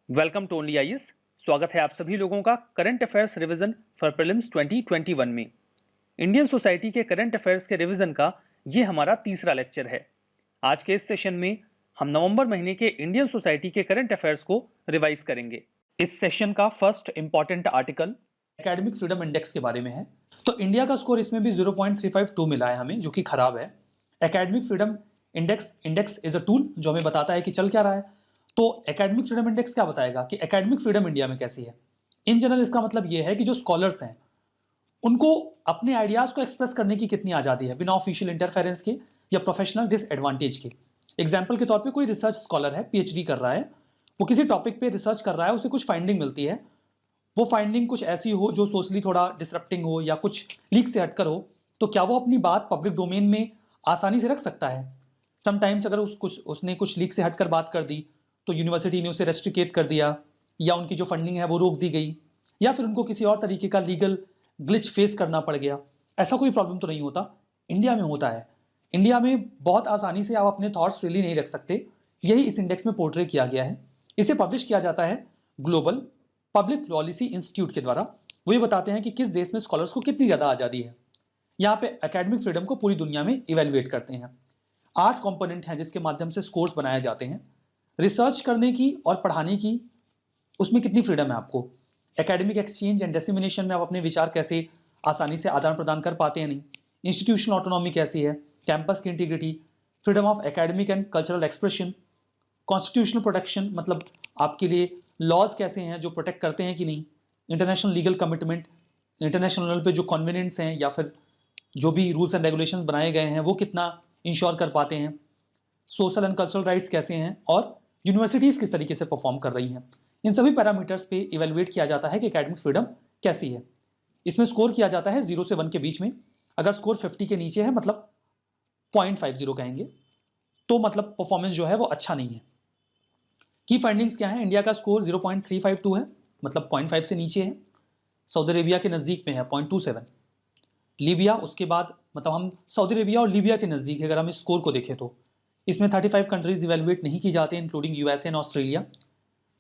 Welcome to only IAS. स्वागत है आप सभी लोगों का current affairs revision for prelims 2021 में। इंडियन सोसाइटी के करंट अफेयर्स के रिवीजन का ये हमारा तीसरा लेक्चर है। आज के इस सेशन में हम नवंबर महीने के इंडियन सोसाइटी के करंट अफेयर्स को रिवाइज करेंगे। इस सेशन का first important article academic freedom index के बारे में है। तो इंडिया का स्कोर इसमें भी 0.352 मिला है हमें, जो कि खराब है। Academic freedom index is a tool जो हमें बताता है कि चल क्या रहा है। तो एकेडमिक फ्रीडम इंडेक्स क्या बताएगा कि एकेडमिक फ्रीडम इंडिया में कैसी है। इन जनरल इसका मतलब ये है कि जो स्कॉलर्स हैं उनको अपने आइडियाज को एक्सप्रेस करने की कितनी आज़ादी है बिना ऑफिशियल इंटरफेरेंस के या प्रोफेशनल डिसएडवांटेज के। एग्जाम्पल के तौर पे कोई रिसर्च स्कॉलर है, पीएचडी कर रहा है, वो किसी टॉपिक पे रिसर्च कर रहा है, उसे कुछ फाइंडिंग मिलती है, वो फाइंडिंग कुछ ऐसी हो जो सोशली थोड़ा डिसरप्टिंग हो या कुछ लीक से हटकर हो, तो क्या वो अपनी बात पब्लिक डोमेन में आसानी से रख सकता है। समटाइम्स अगर उसने कुछ लीक से हटकर बात कर दी तो यूनिवर्सिटी ने उसे रेस्ट्रिकेट कर दिया, या उनकी जो फंडिंग है वो रोक दी गई, या फिर उनको किसी और तरीके का लीगल ग्लिच फेस करना पड़ गया। ऐसा कोई प्रॉब्लम तो नहीं होता, इंडिया में होता है। इंडिया में बहुत आसानी से आप अपने थॉट्स फ्रीली नहीं रख सकते, यही इस इंडेक्स में पोर्ट्रे किया गया है। इसे पब्लिश किया जाता है ग्लोबल पब्लिक पॉलिसी इंस्टीट्यूट के द्वारा। वो ये बताते हैं कि किस देश में स्कॉलर्स को कितनी ज़्यादा आज़ादी है। यहाँ पे एकेडमिक फ्रीडम को पूरी दुनिया में इवेलुएट करते हैं। 8 कंपोनेंट हैं जिसके माध्यम से स्कोर्स बनाए जाते हैं। रिसर्च करने की और पढ़ाने की, उसमें कितनी फ्रीडम है आपको। एकेडमिक एक्सचेंज एंड डिसेमिनेशन में आप अपने विचार कैसे आसानी से आदान प्रदान कर पाते हैं नहीं। इंस्टीट्यूशनल ऑटोनॉमी कैसी है, कैंपस की integrity, freedom of academic and cultural expression, constitutional protection मतलब आपके लिए लॉज कैसे हैं जो प्रोटेक्ट करते हैं कि नहीं, international legal commitment, international level पे जो कन्वीनियंस हैं या फिर जो भी रूल्स एंड रेगुलेशंस बनाए गए हैं वो कितना इंश्योर कर पाते हैं, सोशल एंड कल्चरल राइट्स कैसे हैं, और यूनिवर्सिटीज़ किस तरीके से परफॉर्म कर रही हैं। इन सभी पैरामीटर्स पे इवेलुएट किया जाता है कि एकेडमिक फ्रीडम कैसी है। इसमें स्कोर किया जाता है 0 से 1 के बीच में। अगर स्कोर 50 के नीचे है मतलब 0.50 कहेंगे, तो मतलब परफॉर्मेंस जो है वो अच्छा नहीं है। की फाइंडिंग्स क्या है, इंडिया का स्कोर 0.352 है मतलब 0.5 से नीचे है। सऊदी अरेबिया के नज़दीक में है 0.27। लीबिया उसके बाद, मतलब हम सऊदी अरेबिया और लीबिया के नज़दीक है। अगर हम इस स्कोर को देखें तो इसमें 35 कंट्रीज इवेलुएट नहीं की जाती, including USA and Australia.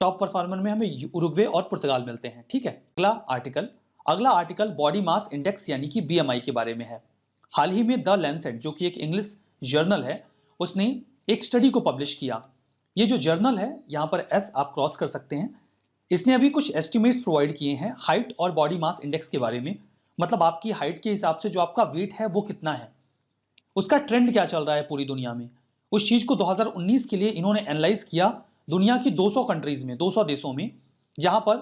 Top performer में हमें उरुग्वे और पुर्तगाल मिलते हैं। ठीक है, अगला आर्टिकल बॉडी मास इंडेक्स यानी कि बीएमआई के बारे में है। हाल ही में द लैंसेट जो कि एक इंग्लिश जर्नल है, उसने एक स्टडी को पब्लिश किया। ये जो जर्नल है, यहाँ पर एस आप क्रॉस कर सकते हैं, इसने अभी कुछ एस्टिमेट्स प्रोवाइड किए हैं हाइट और बॉडी मास इंडेक्स के बारे में। मतलब आपकी हाइट के हिसाब से जो आपका वेट है वो कितना है, उसका ट्रेंड क्या चल रहा है पूरी दुनिया में। उस चीज़ को 2019 के लिए इन्होंने एनालाइज किया दुनिया की 200 कंट्रीज में, 200 देशों में, जहां पर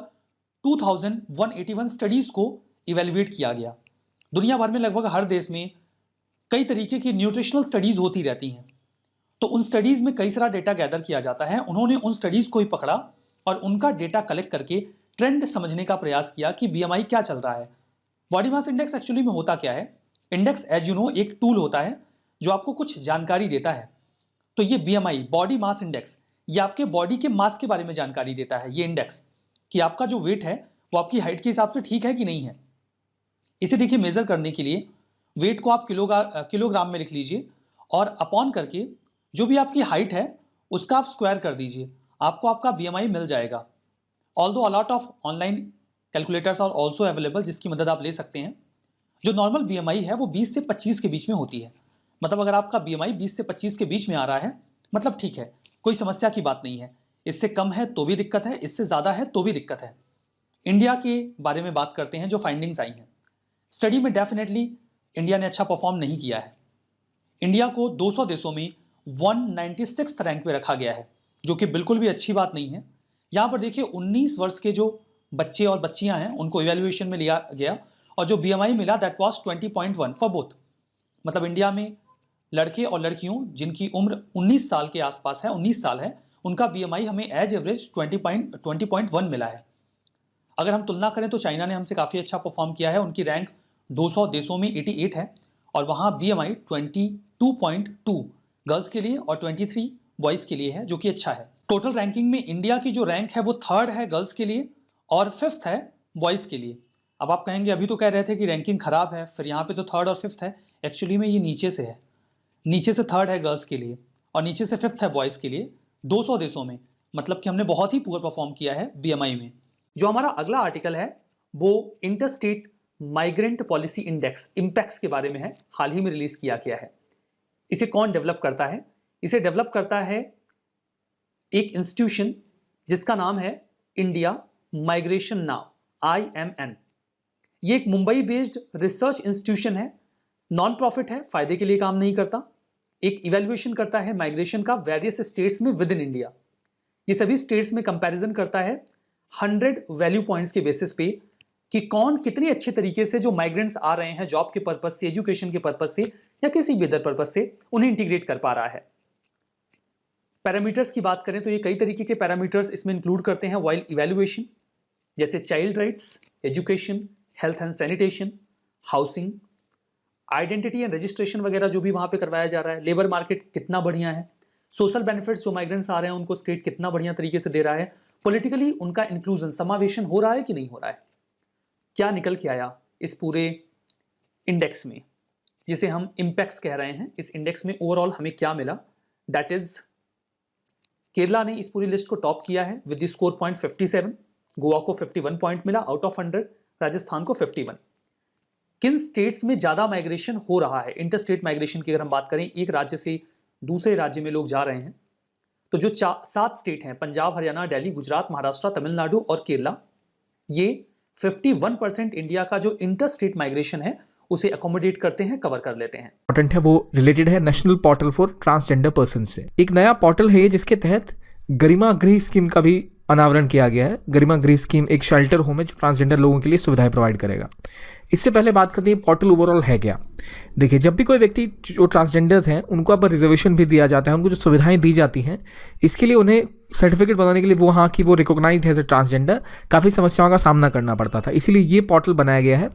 2181 स्टडीज को इवेलुएट किया गया। दुनिया भर में लगभग हर देश में कई तरीके की न्यूट्रिशनल स्टडीज होती रहती हैं। तो उन स्टडीज में कई सारा डेटा गैदर किया जाता है। उन्होंने उन स्टडीज को ही पकड़ा और उनका डेटा कलेक्ट करके ट्रेंड समझने का प्रयास किया कि बीएमआई क्या चल रहा है। बॉडी मास इंडेक्स एक्चुअली में होता क्या है। इंडेक्स एज यू नो एक टूल होता है जो आपको कुछ जानकारी देता है। तो ये बीएमआई बॉडी मास इंडेक्स, ये आपके बॉडी के मास के बारे में जानकारी देता है। ये इंडेक्स कि आपका जो वेट है वो आपकी हाइट के हिसाब से ठीक है कि नहीं है। इसे देखिए, मेजर करने के लिए वेट को आप किलोग्राम में लिख लीजिए और अपॉन करके जो भी आपकी हाइट है उसका आप स्क्वायर कर दीजिए, आपको आपका बीएमआई मिल जाएगा। Although a lot of online calculators are also available, जिसकी मदद आप ले सकते हैं। जो नॉर्मल बीएमआई है वो 20 से 25 के बीच में होती है। मतलब अगर आपका बीएमआई 20 से 25 के बीच में आ रहा है मतलब ठीक है, कोई समस्या की बात नहीं है। इससे कम है तो भी दिक्कत है, इससे ज़्यादा है तो भी दिक्कत है। इंडिया के बारे में बात करते हैं, जो फाइंडिंग्स आई हैं। स्टडी में डेफिनेटली इंडिया ने अच्छा परफॉर्म नहीं किया है। इंडिया को 200 देशों में 196 रैंक पे रखा गया है, जो कि बिल्कुल भी अच्छी बात नहीं है। यहाँ पर देखिए 19 वर्ष के जो बच्चे और बच्चियाँ हैं उनको इवेल्युएशन में लिया गया और जो बीएमआई मिला दैट वाज 20.1 फॉर बोथ। मतलब इंडिया में लड़के और लड़कियों जिनकी उम्र 19 साल के आसपास है, 19 साल है, उनका बीएमआई हमें एज एवरेज 20.1 मिला है। अगर हम तुलना करें तो चाइना ने हमसे काफ़ी अच्छा परफॉर्म किया है। उनकी रैंक 200 देशों में 88 है और वहाँ बीएमआई 22.2 गर्ल्स के लिए और 23 बॉयज़ के लिए है, जो कि अच्छा है। टोटल रैंकिंग में इंडिया की जो रैंक है वो 3rd है गर्ल्स के लिए और 5th है बॉयज़ के लिए। अब आप कहेंगे अभी तो कह रहे थे कि रैंकिंग खराब है, फिर यहाँ पे तो 3rd और 5th है। एक्चुअली में ये नीचे से है, नीचे से 3rd है गर्ल्स के लिए और नीचे से 5th है बॉयज़ के लिए 200 देशों में। मतलब कि हमने बहुत ही पुअर परफॉर्म किया है बीएमआई में। जो हमारा अगला आर्टिकल है वो interstate migrant policy index Impex के बारे में है, हाल ही में रिलीज किया गया है। इसे कौन डेवलप करता है? इसे डेवलप करता है एक इंस्टीट्यूशन जिसका नाम है इंडिया माइग्रेशन नाउ, IMN। ये एक मुंबई बेस्ड रिसर्च इंस्टीट्यूशन है, नॉन प्रॉफिट है, फायदे के लिए काम नहीं करता। एक इवैल्यूएशन करता है माइग्रेशन का वेरियस स्टेट्स में विद इन इंडिया। ये सभी स्टेट्स में कंपैरिजन करता है 100 वैल्यू पॉइंट्स के बेसिस पे कि कौन कितने अच्छे तरीके से जो माइग्रेंट्स आ रहे हैं जॉब के पर्पस से, एजुकेशन के पर्पस से या किसी भी अदर पर्पस से, उन्हें इंटीग्रेट कर पा रहा है। पैरामीटर्स की बात करें तो ये कई तरीके के पैरामीटर्स इसमें इंक्लूड करते हैं वाइल इवैल्यूएशन, जैसे child rights, education, health and sanitation, housing, identity and registration वगैरह जो भी वहां पे करवाया जा रहा है, लेबर मार्केट कितना बढ़िया है, सोशल बेनिफिट्स जो माइग्रेंट्स आ रहे हैं उनको स्टेट कितना बढ़िया तरीके से दे रहा है, पॉलिटिकली उनका इंक्लूजन समावेशन हो रहा है कि नहीं हो रहा है। क्या निकल के आया इस पूरे इंडेक्स में, जिसे हम इंपेक्स कह रहे हैं। इस इंडेक्स में ओवरऑल हमें क्या मिला? दैट इज केरला ने इस पूरी लिस्ट को टॉप किया है with the score point 57, Goa को 51 पॉइंट मिला आउट ऑफ 100, राजस्थान को 51। किन स्टेट्स में ज्यादा माइग्रेशन हो रहा है? इंटरस्टेट माइग्रेशन की अगर हम बात करें, एक राज्य से दूसरे राज्य में लोग जा रहे हैं, तो जो 7 स्टेट हैं, पंजाब, हरियाणा, दिल्ली, गुजरात, महाराष्ट्र, तमिलनाडु और केरला, ये 51% इंडिया का जो इंटरस्टेट माइग्रेशन है उसे अकोमोडेट करते हैं, कवर कर लेते हैं। इंपॉर्टेंट है, वो रिलेटेड है national portal for transgender person से। एक नया पोर्टल है जिसके तहत गरिमा गृह स्कीम का भी अनावरण किया गया है। गरिमा गृह स्कीम एक शेल्टर होम है जो ट्रांसजेंडर लोगों के लिए सुविधाएं प्रोवाइड करेगा। इससे पहले बात करते हैं पोर्टल ओवरऑल है क्या। देखिए, जब भी कोई व्यक्ति जो ट्रांसजेंडर्स हैं उनको अब रिजर्वेशन भी दिया जाता है, उनको जो सुविधाएं दी जाती हैं, इसके लिए उन्हें सर्टिफिकेट बनाने के लिए वो हाँ कि वो रिकॉग्नाइज्ड है एज ए ट्रांसजेंडर, काफ़ी समस्याओं का सामना करना पड़ता था। इसीलिए ये पोर्टल बनाया गया है।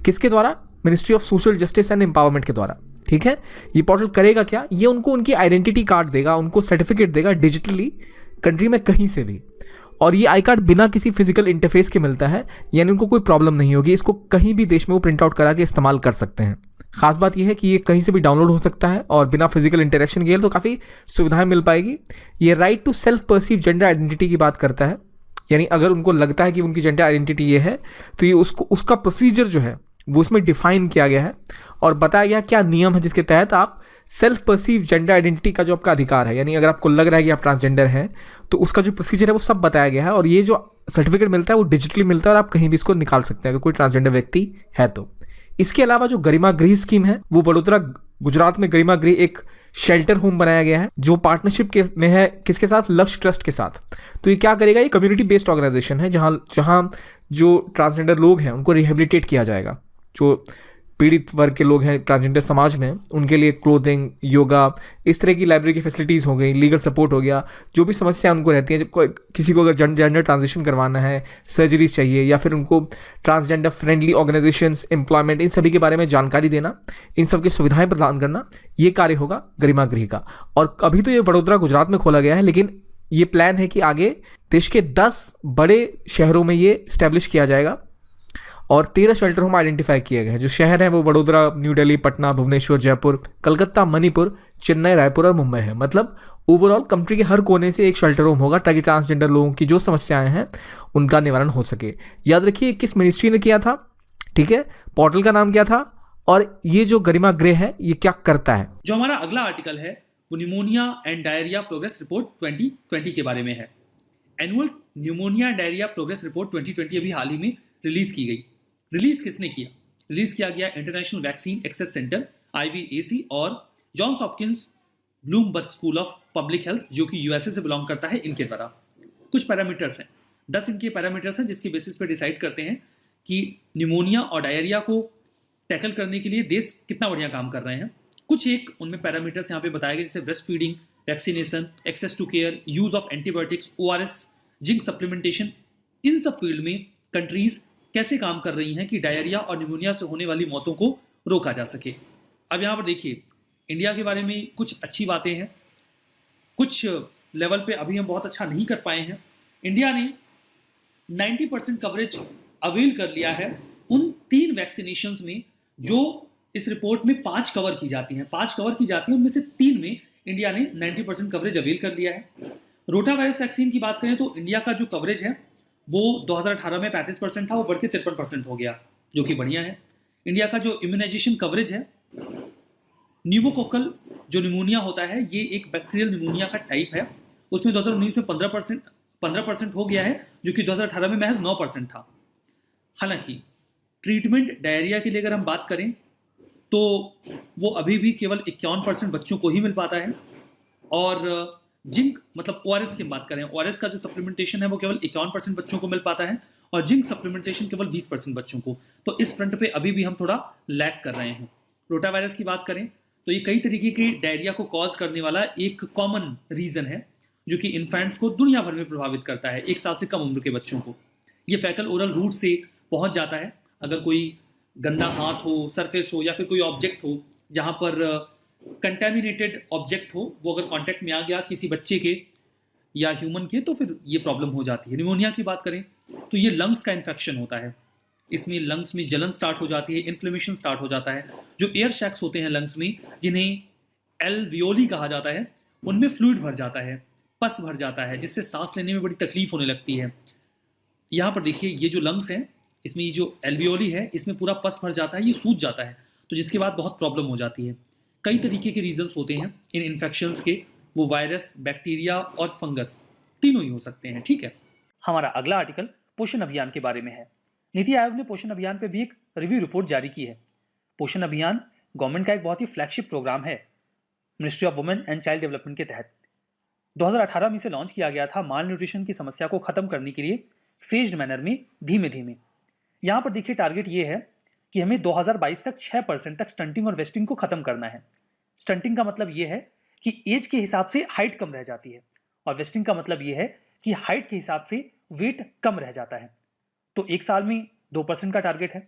किसके द्वारा? Ministry of social justice and empowerment के द्वारा। ठीक है, ये पोर्टल करेगा क्या? ये उनको उनकी आइडेंटिटी कार्ड देगा, उनको सर्टिफिकेट देगा डिजिटली कंट्री में कहीं से भी, और ये आई कार्ड बिना किसी फिजिकल इंटरफेस के मिलता है, यानी उनको कोई प्रॉब्लम नहीं होगी। इसको कहीं भी देश में वो प्रिंट आउट करा के इस्तेमाल कर सकते हैं। खास बात यह है कि ये कहीं से भी डाउनलोड हो सकता है और बिना फिजिकल इंटरेक्शन के, तो काफ़ी सुविधाएं मिल पाएगी। ये right to self perceive gender identity की बात करता है, यानी अगर उनको लगता है कि उनकी जेंडर आइडेंटिटी ये है तो ये उसका प्रोसीजर जो है वो इसमें डिफाइन किया गया है और बताया गया क्या नियम है जिसके तहत आप सेल्फ परसीव जेंडर आइडेंटिटी का जो आपका अधिकार है, यानी अगर आपको लग रहा है कि आप ट्रांसजेंडर हैं तो उसका जो प्रोसीजर है वो सब बताया गया है। और ये जो सर्टिफिकेट मिलता है वो डिजिटली मिलता है और आप कहीं भी इसको निकाल सकते हैं अगर कोई ट्रांसजेंडर व्यक्ति है तो। इसके अलावा जो गरिमा गृह स्कीम है वो वडोदरा गुजरात में गरिमा गृह एक शेल्टर होम बनाया गया है जो पार्टनरशिप में है किसके साथ? लक्ष्य ट्रस्ट के साथ। तो ये क्या करेगा? ये कम्युनिटी बेस्ड ऑर्गेनाइजेशन है जहाँ जो ट्रांसजेंडर लोग हैं उनको रिहेबिलिटेट किया जाएगा। जो पीड़ित वर्ग के लोग हैं ट्रांसजेंडर समाज में, उनके लिए क्लोथिंग, योगा, इस तरह की लाइब्रेरी की फैसिलिटीज़ हो गई, लीगल सपोर्ट हो गया, जो भी समस्या उनको रहती है। किसी को अगर जेंडर ट्रांजिशन करवाना है, सर्जरीज चाहिए, या फिर उनको ट्रांसजेंडर फ्रेंडली ऑर्गेनाइजेशंस, एम्प्लॉयमेंट, इन सभी के बारे में जानकारी देना, इन सब की सुविधाएं प्रदान करना, ये कार्य होगा गरिमा गृह का। और अभी तो ये वडोदरा गुजरात में खोला गया है, लेकिन ये प्लान है कि आगे देश के 10 बड़े शहरों में ये स्टैब्लिश किया जाएगा और 13 शेल्टर होम आइडेंटिफाई किए गए हैं। जो शहर हैं वो वडोदरा, न्यू दिल्ली, पटना, भुवनेश्वर, जयपुर, कलकत्ता, मणिपुर, चेन्नई, रायपुर और मुंबई है। मतलब ओवरऑल कंट्री के हर कोने से एक शेल्टर होम होगा ताकि ट्रांसजेंडर लोगों की जो समस्याएं हैं उनका निवारण हो सके। याद रखिए किस मिनिस्ट्री ने किया था, ठीक है, पोर्टल का नाम क्या था, और ये जो गरिमा गृह है ये क्या करता है। जो हमारा अगला आर्टिकल है वो pneumonia and diarrhoea progress report 2020 के बारे में है। Annual pneumonia and diarrhoea progress report 2020 अभी हाल ही में रिलीज की गई। रिलीज किसने किया? रिलीज किया गया International Vaccine Access Center IVAC और Johns Hopkins Bloomberg School of Public Health जो कि USA से बिलोंग करता है, इनके द्वारा। कुछ पैरामीटर्स हैं, 10 इनके पैरामीटर्स हैं जिसके बेसिस पे डिसाइड करते हैं कि न्यूमोनिया और डायरिया को टैकल करने के लिए देश कितना बढ़िया काम कर रहे हैं। कुछ एक उनमें पैरामीटर्स यहाँ पे बताए गए, जैसे breast feeding, vaccination, access to care, use of antibiotics, ORS, zinc supplementation. इन सब फील्ड में कंट्रीज कैसे काम कर रही हैं कि डायरिया और निमोनिया से होने वाली मौतों को रोका जा सके। अब यहाँ पर देखिए, इंडिया के बारे में कुछ अच्छी बातें हैं, कुछ लेवल पे अभी हम बहुत अच्छा नहीं कर पाए हैं। इंडिया ने 90% कवरेज अवेल कर लिया है उन 3 वैक्सीनेशंस में जो इस रिपोर्ट में 5 कवर की जाती हैं। 5 कवर की जाती हैं, उनमें से 3 में इंडिया ने 90% कवरेज अवेल कर लिया है। रोटा वायरस वैक्सीन की बात करें तो इंडिया का जो कवरेज है वो 2018 में 35% था, वो बढ़ के 53% हो गया, जो कि बढ़िया है। इंडिया का जो इम्यूनाइजेशन कवरेज है, न्यूमोकोकल जो निमोनिया होता है, ये एक बैक्टीरियल निमोनिया का टाइप है, उसमें 2019 में 15% हो गया है, जो कि 2018 में महज 9% था। हालांकि ट्रीटमेंट डायरिया के लिए अगर हम बात करें तो वो अभी भी केवल 51% बच्चों को ही मिल पाता है। और जिंक मतलब ओआरएस की बात करें, ओआरएस का जो सप्लीमेंटेशन है वो केवल 51% बच्चों को मिल पाता है, और जिंक सप्लीमेंटेशन केवल 20% बच्चों को। तो इस फ्रंट पे अभी भी हम थोड़ा लैग कर रहे हैं। रोटा वायरस की बात करें तो ये कई तरीके की डायरिया को कॉज करने वाला एक कॉमन रीजन है, जो कि इन्फेंट्स को दुनिया भर में प्रभावित करता है, 1 साल से कम उम्र के बच्चों को। ये फैकल ओरल रूट से पहुंच जाता है। अगर कोई गंदा हाथ हो, सरफेस हो, या फिर कोई ऑब्जेक्ट हो जहां पर कंटेमिनेटेड ऑब्जेक्ट हो, वो अगर कांटेक्ट में आ गया किसी बच्चे के या ह्यूमन के, तो फिर ये प्रॉब्लम हो जाती है। निमोनिया की बात करें तो ये लंग्स का इन्फेक्शन होता है। इसमें लंग्स में जलन स्टार्ट हो जाती है, इन्फ्लेमेशन स्टार्ट हो जाता है। जो एयर शैक्स होते हैं लंग्स में, जिन्हें एल्वियोली कहा जाता है, उनमें फ्लूइड भर जाता है, पस भर जाता है, जिससे सांस लेने में बड़ी तकलीफ होने लगती है। यहाँ पर देखिए, ये जो लंग्स हैं, इसमें ये जो एल्वियोली है, इसमें पूरा पस भर जाता है, ये सूज जाता है, तो जिसके बाद बहुत प्रॉब्लम हो जाती है। कई तरीके के रीजंस होते हैं इन इन्फेक्शंस के, वो वायरस, बैक्टीरिया और फंगस तीनों ही हो सकते हैं। ठीक है, हमारा अगला आर्टिकल पोषण अभियान के बारे में है। नीति आयोग ने पोषण अभियान पे भी एक रिव्यू रिपोर्ट जारी की है। पोषण अभियान गवर्नमेंट का एक बहुत ही फ्लैगशिप प्रोग्राम है ministry of women and child development के तहत। 2018 में इसे लॉन्च किया गया था माल न्यूट्रिशन की समस्या को खत्म करने के लिए, फेज्ड मैनर में, धीमे धीमे। यहाँ पर देखिए, टारगेट ये है कि हमें 2022 तक 6% तक स्टंटिंग और वेस्टिंग को खत्म करना है। स्टंटिंग का मतलब ये है कि एज के हिसाब से हाइट कम रह जाती है, और वेस्टिंग का मतलब ये है कि हाइट के हिसाब से वेट कम रह जाता है। तो एक साल में 2% का टारगेट है।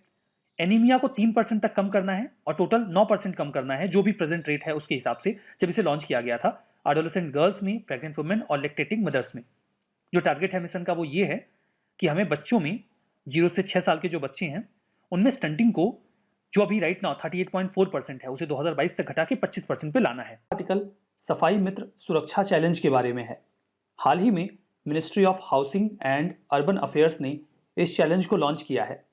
एनीमिया को 3% तक कम करना है, और टोटल 9% कम करना है, जो भी प्रेजेंट रेट है उसके हिसाब से जब इसे लॉन्च किया गया था एडोलेसेंट गर्ल्स में, प्रेग्नेंट वुमेन और लैक्टेटिंग मदर्स में। जो टारगेट है मिशन का वो ये है कि हमें बच्चों में 0 से 6 साल के जो बच्चे हैं उनमें स्टंटिंग को, जो अभी राइट नाउ 38.4% है, उसे 2022 तक घटा के 25% पे लाना है। आर्टिकल सफाई मित्र सुरक्षा चैलेंज के बारे में है। हाल ही में ministry of housing and urban affairs ने इस चैलेंज को लॉन्च किया है।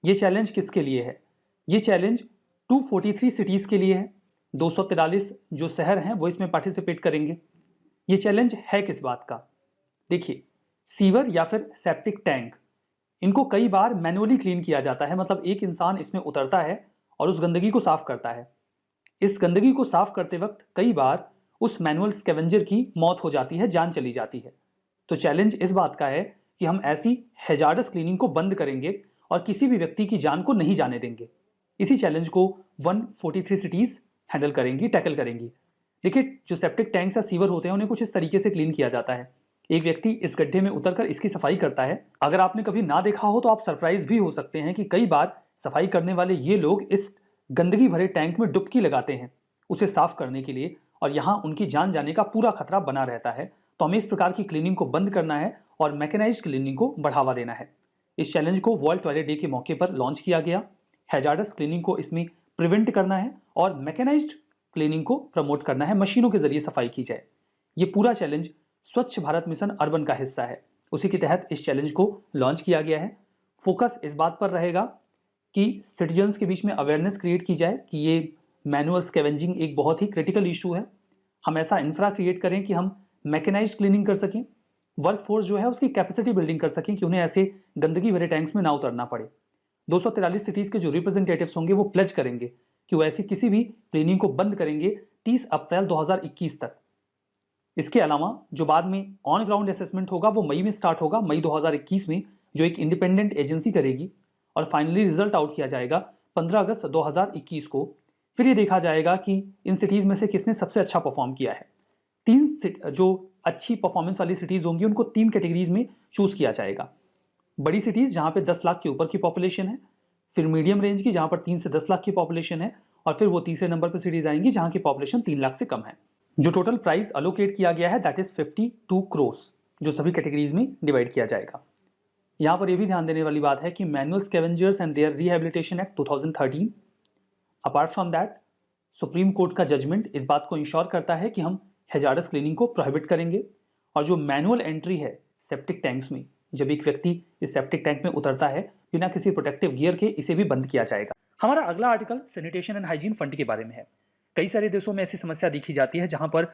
ये चैलेंज किसके लिए है? ये चैलेंज 243 सिटीज़ के लिए है। 243 जो शहर हैं वो इसमें पार्टिसिपेट करेंगे। ये चैलेंज है किस बात का? देखिए, सीवर या फिर सेप्टिक टैंक, इनको कई बार मैनुअली क्लीन किया जाता है, मतलब एक इंसान इसमें उतरता है और उस गंदगी को साफ करता है। इस गंदगी को साफ करते वक्त कई बार उस मैनुअल स्कैवेंजर की मौत हो जाती है, जान चली जाती है। तो चैलेंज इस बात का है कि हम ऐसी हैजार्डस क्लीनिंग को बंद करेंगे और किसी भी व्यक्ति की जान को नहीं जाने देंगे। इसी चैलेंज को 143 सिटीज़ हैंडल करेंगी, टैकल करेंगी। देखिए, जो सेप्टिक टैंक्स या सीवर होते हैं उन्हें कुछ इस तरीके से क्लीन किया जाता है। एक व्यक्ति इस गड्ढे में उतरकर इसकी सफाई करता है। अगर आपने कभी ना देखा हो तो आप सरप्राइज भी हो सकते हैं कि कई बार सफाई करने वाले ये लोग इस गंदगी भरे टैंक में डुबकी लगाते हैं उसे साफ करने के लिए, और यहाँ उनकी जान जाने का पूरा खतरा बना रहता है। तो हमें इस प्रकार की क्लीनिंग को बंद करना है और मैकेनाइज्ड क्लीनिंग को बढ़ावा देना है। इस चैलेंज को वर्ल्ड टॉयलेट डे के मौके पर लॉन्च किया गया। हैजार्डस क्लीनिंग को इसमें प्रिवेंट करना है और मैकेनाइज्ड क्लीनिंग को प्रमोट करना है, मशीनों के जरिए सफाई की जाए। ये पूरा चैलेंज स्वच्छ भारत मिशन अर्बन का हिस्सा है, उसी के तहत इस चैलेंज को लॉन्च किया गया है। फोकस इस बात पर रहेगा कि सिटीजन्स के बीच में अवेयरनेस क्रिएट की जाए कि ये मैनुअल स्कैवेंजिंग एक बहुत ही क्रिटिकल इशू है। हम ऐसा इंफ्रा क्रिएट करें कि हम मैकेनाइज्ड क्लीनिंग कर सकें, वर्कफोर्स जो है उसकी कैपेसिटी बिल्डिंग कर सकें कि उन्हें ऐसे गंदगी भरे टैंक्स में ना उतरना पड़े। 243 सिटीज़ के जो रिप्रेजेंटेटिव्स होंगे वो प्लेज करेंगे कि वो ऐसी किसी भी क्लीनिंग को बंद करेंगे 30 अप्रैल 2021 तक। इसके अलावा जो बाद में ऑन ग्राउंड असेसमेंट होगा वो मई में स्टार्ट होगा, मई 2021 में, जो एक इंडिपेंडेंट एजेंसी करेगी, और फाइनली रिजल्ट आउट किया जाएगा 15 अगस्त 2021 को। फिर ये देखा जाएगा कि इन सिटीज़ में से किसने सबसे अच्छा परफॉर्म किया है। 3 जो अच्छी परफॉर्मेंस वाली सिटीज़ होंगी उनको 3 कैटेगरीज में चूज़ किया जाएगा। बड़ी सिटीज़ जहाँ पे 10 लाख के ऊपर की पॉपुलेशन है, फिर मीडियम रेंज की जहाँ पर 3 से 10 लाख की पॉपुलेशन है, और फिर वो तीसरे नंबर पर सिटीज़ आएंगी जहाँ की पॉपुलेशन 3 लाख से कम है। जो टोटल प्राइस अलोकेट किया गया है दैट इज 52 करोड़, जो सभी कैटेगरीज में डिवाइड किया जाएगा। यहाँ पर यह भी ध्यान देने वाली बात है कि manual scavengers and their rehabilitation act 2013, apart from that Supreme Court का जजमेंट इस बात को इंश्योर करता है कि हम हैजार्डस क्लीनिंग को प्रोहिबिट करेंगे, और जो मैनुअल एंट्री है सेप्टिक टैंक्स में, जब एक व्यक्ति इस सेप्टिक टैंक में उतरता है बिना किसी प्रोटेक्टिव गियर के, इसे भी बंद किया जाएगा। हमारा अगला article sanitation and hygiene fund के बारे में है। कई सारे देशों में ऐसी समस्या देखी जाती है जहां पर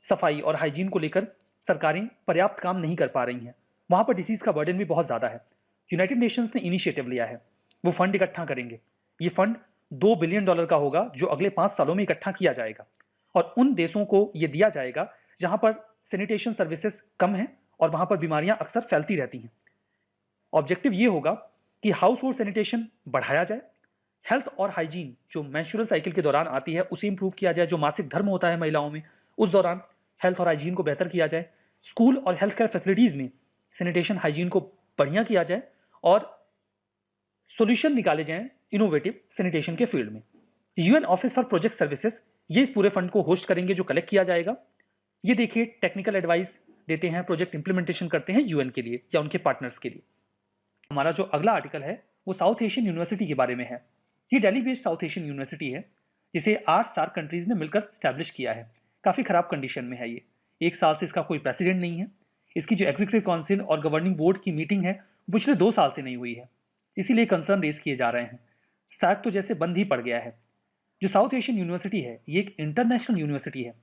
सफाई और हाइजीन को लेकर सरकारें पर्याप्त काम नहीं कर पा रही हैं, वहां पर डिसीज का बर्डन भी बहुत ज़्यादा है। यूनाइटेड नेशंस ने इनिशिएटिव लिया है, वो फंड इकट्ठा करेंगे। ये फंड $2 बिलियन का होगा जो अगले 5 सालों में इकट्ठा किया जाएगा और उन देशों को ये दिया जाएगा जहां पर सैनिटेशन सर्विसेज कम हैं और वहां पर बीमारियां अक्सर फैलती रहती हैं। ऑब्जेक्टिव ये होगा कि हाउस होल्ड सैनिटेशन बढ़ाया जाए, हेल्थ और हाइजीन जो मेंस्ट्रुअल साइकिल के दौरान आती है उसे इंप्रूव किया जाए, जो मासिक धर्म होता है महिलाओं में उस दौरान हेल्थ और हाइजीन को बेहतर किया जाए, स्कूल और हेल्थ केयर फैसिलिटीज़ में सैनिटेशन हाइजीन को बढ़िया किया जाए और सॉल्यूशन निकाले जाएं इनोवेटिव सैनिटेशन के फील्ड में। UN office for project services ये इस पूरे फंड को होस्ट करेंगे जो कलेक्ट किया जाएगा। ये देखिए टेक्निकल एडवाइस देते हैं, प्रोजेक्ट इंप्लीमेंटेशन करते हैं यूएन के लिए या उनके पार्टनर्स के लिए। हमारा जो अगला आर्टिकल है वो साउथ एशियन यूनिवर्सिटी के बारे में है। ये Delhi based south Asian university है जिसे 8 सार्क कंट्रीज ने मिलकर स्टैब्लिश किया है। काफ़ी ख़राब कंडीशन में है ये, 1 साल से इसका कोई प्रेसिडेंट नहीं है। इसकी जो एग्जीक्यूटिव काउंसिल और गवर्निंग बोर्ड की मीटिंग है पिछले 2 साल से नहीं हुई है, इसीलिए कंसर्न रेज किए जा रहे हैं। सार्क तो जैसे बंद ही पड़ गया है। जो साउथ एशियन यूनिवर्सिटी है ये एक इंटरनेशनल यूनिवर्सिटी है।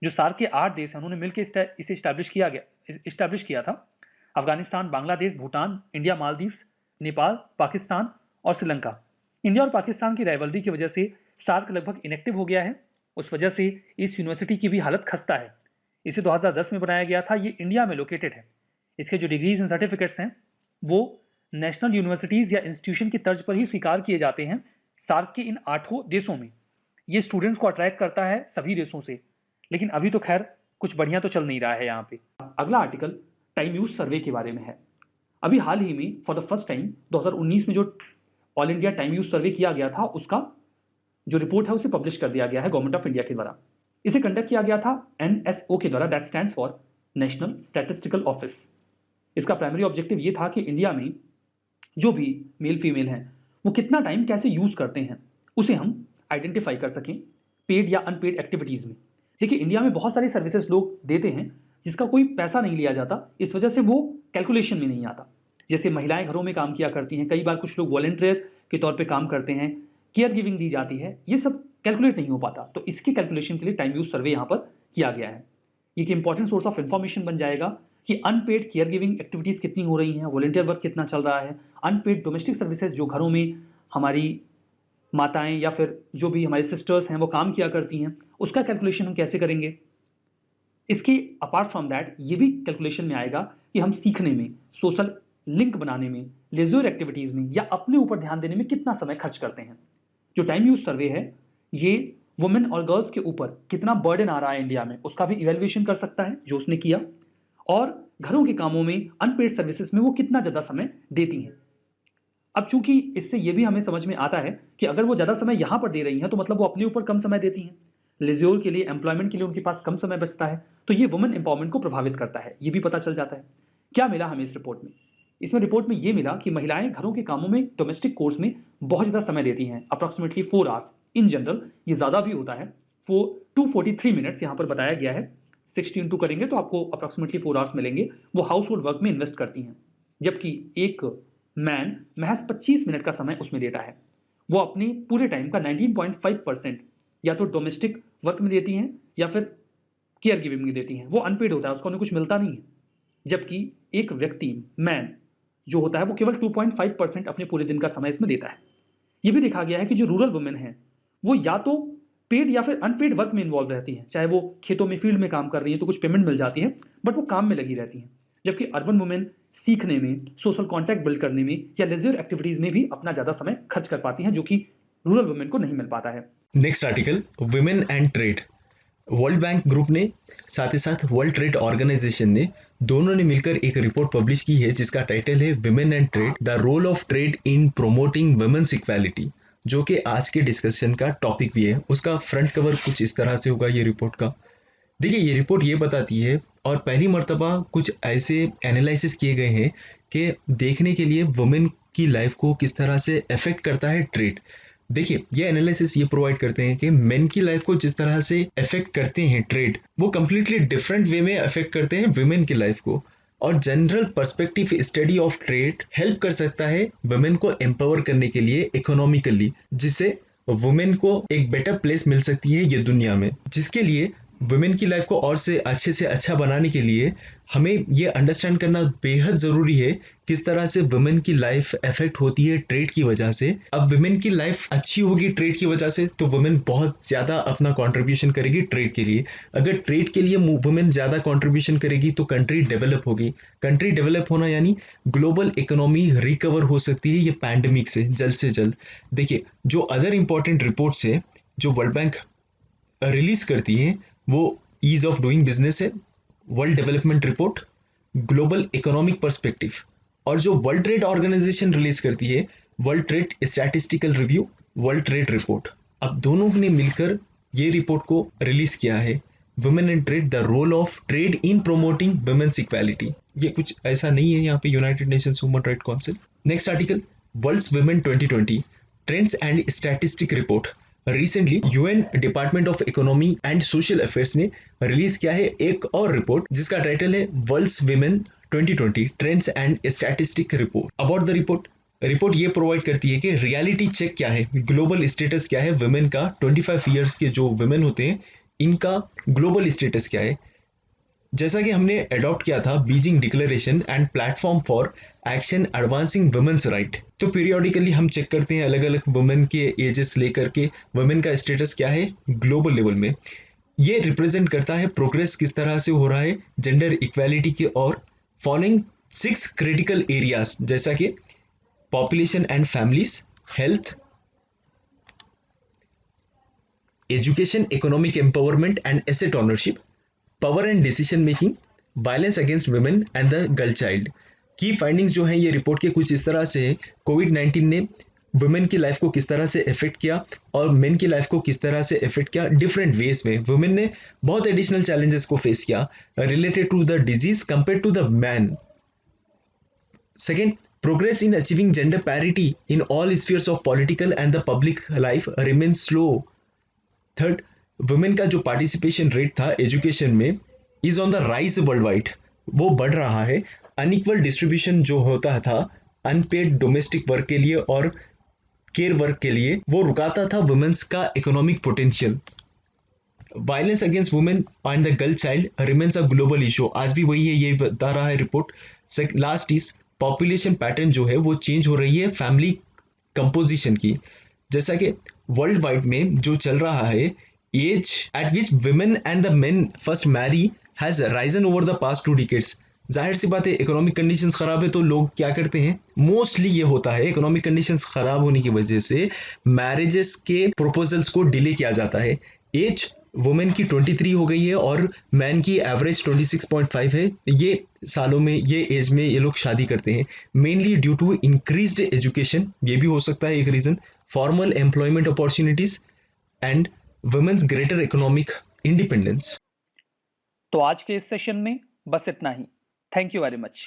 जो सार्क के 8 देश हैं उन्होंने मिलकर इसे इस्टेब्लिश किया था। अफगानिस्तान, बांग्लादेश, भूटान, इंडिया, मालदीव्स, नेपाल, पाकिस्तान और श्रीलंका। इंडिया और पाकिस्तान की राइवलरी की वजह से सार्क लगभग इनएक्टिव हो गया है। उस वजह से इस यूनिवर्सिटी की भी हालत खस्ता है। इसे 2010 में बनाया गया था। ये इंडिया में लोकेटेड है। इसके जो डिग्रीज एंड सर्टिफिकेट्स हैं वो नेशनल यूनिवर्सिटीज़ या इंस्टीट्यूशन की तर्ज पर ही स्वीकार किए जाते हैं सार्क के इन 8 देशों में। ये स्टूडेंट्स को अट्रैक्ट करता है सभी देशों से, लेकिन अभी तो खैर कुछ बढ़िया तो चल नहीं रहा है यहाँ पे। अगला आर्टिकल टाइम यूज सर्वे के बारे में है। अभी हाल ही में फॉर द फर्स्ट टाइम 2019 में जो ऑल इंडिया टाइम यूज सर्वे किया गया था उसका जो रिपोर्ट है उसे पब्लिश कर दिया गया है गवर्नमेंट ऑफ इंडिया के द्वारा। इसे कंडक्ट किया गया था NSO के द्वारा, that stands for national statistical office. इसका प्राइमरी ऑब्जेक्टिव ये था कि इंडिया में जो भी मेल फीमेल हैं वो कितना टाइम कैसे यूज करते हैं उसे हम आइडेंटिफाई कर सकें पेड या अनपेड एक्टिविटीज़ में। देखिए इंडिया में बहुत सारी सर्विसेज लोग देते हैं जिसका कोई पैसा नहीं लिया जाता, इस वजह से वो कैलकुलेशन में नहीं आता। जैसे महिलाएं घरों में काम किया करती हैं, कई बार कुछ लोग वॉलंटियर के तौर पे काम करते हैं, केयर गिविंग दी जाती है, ये सब कैलकुलेट नहीं हो पाता। तो इसके कैलकुलेशन के लिए टाइम यूज सर्वे यहाँ पर किया गया है। ये एक इंपॉर्टेंट सोर्स ऑफ इन्फॉर्मेशन बन जाएगा कि अनपेड केयर गिविंग एक्टिविटीज़ कितनी हो रही हैं, वॉलंटियर वर्क कितना चल रहा है, अनपेड डोमेस्टिक सर्विसेज जो घरों में हमारी माताएं या फिर जो भी हमारे सिस्टर्स हैं वो काम किया करती हैं, उसका कैलकुलेशन हम कैसे करेंगे। इसके अपार्ट फ्रॉम दैट ये भी कैलकुलेशन में आएगा कि हम सीखने में, सोशल लिंक बनाने में, लेजर एक्टिविटीज़ में या अपने ऊपर ध्यान देने में कितना समय खर्च करते हैं। जो टाइम यूज सर्वे है ये वुमेन और गर्ल्स के ऊपर कितना बर्डन आ रहा है इंडिया में उसका भी इवेल्युएशन कर सकता है जो उसने किया, और घरों के कामों में, अनपेड सर्विसेज में वो कितना ज़्यादा समय देती हैं। अब चूंकि इससे ये भी हमें समझ में आता है कि अगर वो ज़्यादा समय यहाँ पर दे रही हैं तो मतलब वो अपने ऊपर कम समय देती हैं, लेज्योर के लिए, एम्प्लॉयमेंट के लिए उनके पास कम समय बचता है, तो ये वुमेन एम्पावरमेंट को प्रभावित करता है, ये भी पता चल जाता है। क्या मिला हमें इस रिपोर्ट में? इसमें रिपोर्ट में ये मिला कि महिलाएं घरों के कामों में डोमेस्टिक कोर्स में बहुत ज़्यादा समय देती हैं, अप्रॉक्सीमेटली 4 आवर्स। इन जनरल ये ज़्यादा भी होता है, वो 243 मिनट्स यहाँ पर बताया गया है। 60 इंटू करेंगे तो आपको अप्रॉक्सीमेटली 4 आवर्स मिलेंगे, वो हाउस होल्ड वर्क में इन्वेस्ट करती हैं, जबकि एक मैन महज 25 मिनट का समय उसमें देता है। वो अपने पूरे टाइम का 19.5% या तो डोमेस्टिक वर्क में देती हैं या फिर केयर गिविंग में देती हैं। वो अनपेड होता है, उसको उन्हें कुछ मिलता नहीं है। जबकि एक व्यक्ति, मैन जो होता है, वो केवल 2.5% अपने पूरे दिन का समय इसमें देता है। ये भी देखा गया है कि जो रूरल वुमेन हैं वो या तो पेड या फिर अनपेड वर्क में इन्वॉल्व रहती हैं, चाहे वो खेतों में, फील्ड में काम कर रही हैं तो कुछ पेमेंट मिल जाती है, बट वो काम में लगी रहती हैं। जबकि अर्बन वुमेन सीखने में, सोशल कॉन्टैक्ट बिल्ड करने में या लेजर एक्टिविटीज में भी अपना ज़्यादा समय खर्च कर पाती हैं, जो कि रूरल वुमेन को नहीं मिल पाता है। Next article, women and trade. World bank group ने साथ ही साथ वर्ल्ड ट्रेड ऑर्गेनाइजेशन ने दोनों ने मिलकर एक रिपोर्ट पब्लिश की है जिसका टाइटल है women and trade, the role of trade in promoting women's equality, जो कि आज के डिस्कशन का टॉपिक भी है। उसका फ्रंट कवर कुछ इस तरह से होगा ये रिपोर्ट का। देखिए ये रिपोर्ट ये बताती है, और पहली मर्तबा कुछ ऐसे एनालिसिस किए गए हैं कि देखने के लिए वुमेन की लाइफ को किस तरह से अफेक्ट करता है ट्रेड। देखिए, ये एनालिसिस ये प्रोवाइड करते हैं कि मेन की लाइफ को जिस तरह से अफेक्ट करते हैं ट्रेड, वो कंप्लीटली डिफरेंट वे में अफेक्ट करते हैं वुमेन की लाइफ को। और general perspective study of trade help कर सकता है वुमेन को एम्पावर करने के लिए इकोनॉमिकली, जिससे वुमेन को एक बेटर प्लेस मिल सकती है ये दुनिया में। जिसके लिए वुमेन की लाइफ को और से अच्छा बनाने के लिए हमें ये अंडरस्टैंड करना बेहद ज़रूरी है किस तरह से वुमेन की लाइफ अफेक्ट होती है ट्रेड की वजह से। अब वुमेन की लाइफ अच्छी होगी ट्रेड की वजह से तो वुमेन बहुत ज़्यादा अपना कंट्रीब्यूशन करेगी ट्रेड के लिए। अगर ट्रेड के लिए वुमेन ज़्यादा कंट्रीब्यूशन करेगी तो कंट्री डेवलप होगी। कंट्री डेवलप होना यानी ग्लोबल इकोनॉमी रिकवर हो सकती है ये पैंडमिक से जल्द। देखिए, जो अदर इंपॉर्टेंट रिपोर्ट्स है जो वर्ल्ड बैंक रिलीज करती है वो ईज ऑफ डूइंग बिजनेस है, world development report, global economic perspective, और जो वर्ल्ड ट्रेड ऑर्गेनाइजेशन रिलीज करती है world trade statistical review, world trade report. अब दोनों ने मिलकर ये रिपोर्ट को रिलीज किया है, women and trade the role of trade in promoting women's equality. ये कुछ ऐसा नहीं है यहाँ पे United Nations Human Right Council. Next article, world's women 2020 trends and statistic report. Recently UN department of economy and social affairs ने release किया है एक और रिपोर्ट जिसका टाइटल है world's women 2020 trends and statistic report. About the report ये provide करती है कि रियलिटी चेक क्या है, ग्लोबल स्टेटस क्या है वुमेन का, 25 ईयर्स के जो वुमेन होते हैं इनका ग्लोबल स्टेटस क्या है। जैसा कि हमने अडॉप्ट किया था Beijing declaration and platform for action advancing women's right, तो पीरियोडिकली हम चेक करते हैं अलग अलग वुमेन के एजेस लेकर के वुमेन का स्टेटस क्या है ग्लोबल लेवल में। ये रिप्रेजेंट करता है प्रोग्रेस किस तरह से हो रहा है जेंडर इक्वालिटी के और फॉलोइंग 6 क्रिटिकल एरियाज, जैसा कि population and families, health, education, economic empowerment and asset ownership, power and decision making, violence against women and the girl child. की फाइंडिंग्स जो है ये रिपोर्ट के कुछ इस तरह से है, कोविड-19 ने वुमेन की लाइफ को किस तरह से इफेक्ट किया और मेन की लाइफ को किस तरह से इफेक्ट किया डिफरेंट वेज में। वुमेन ने बहुत एडिशनल चैलेंजेस को फेस किया related to the disease compare to the man. Second, progress in achieving gender parity in all spheres of political and the public life remain slow. Third, women का जो participation rate था education में is on the rise worldwide, वो बढ़ रहा है। Unequal distribution जो होता था अनपेड डोमेस्टिक वर्क के लिए और केयर वर्क के लिए वो रुकाता था वुमेन्स का economic potential. Violence against women and the girl child remains a global issue, आज भी वही है, ये बता रहा है report. Last is population pattern जो है वो चेंज हो रही है फैमिली कंपोजिशन की, जैसा कि वर्ल्ड वाइड में जो चल रहा है age at which women and the men first marry has risen over the past 2 decades। जाहिर सी बात है इकोनॉमिक कंडीशंस खराब है तो लोग क्या करते हैं, मोस्टली ये होता है इकोनॉमिक कंडीशंस खराब होने की वजह से मैरिजेस के प्रपोजल्स को डिले किया जाता है। एज वुमेन की 23 हो गई है और मैन की एवरेज 26.5 है। ये सालों में ये एज में ये लोग शादी करते हैं mainly due to increased education, ये भी हो सकता है एक reason, formal employment opportunities and women's greater economic independence. तो आज के इस सेशन में बस इतना ही। Thank you very much.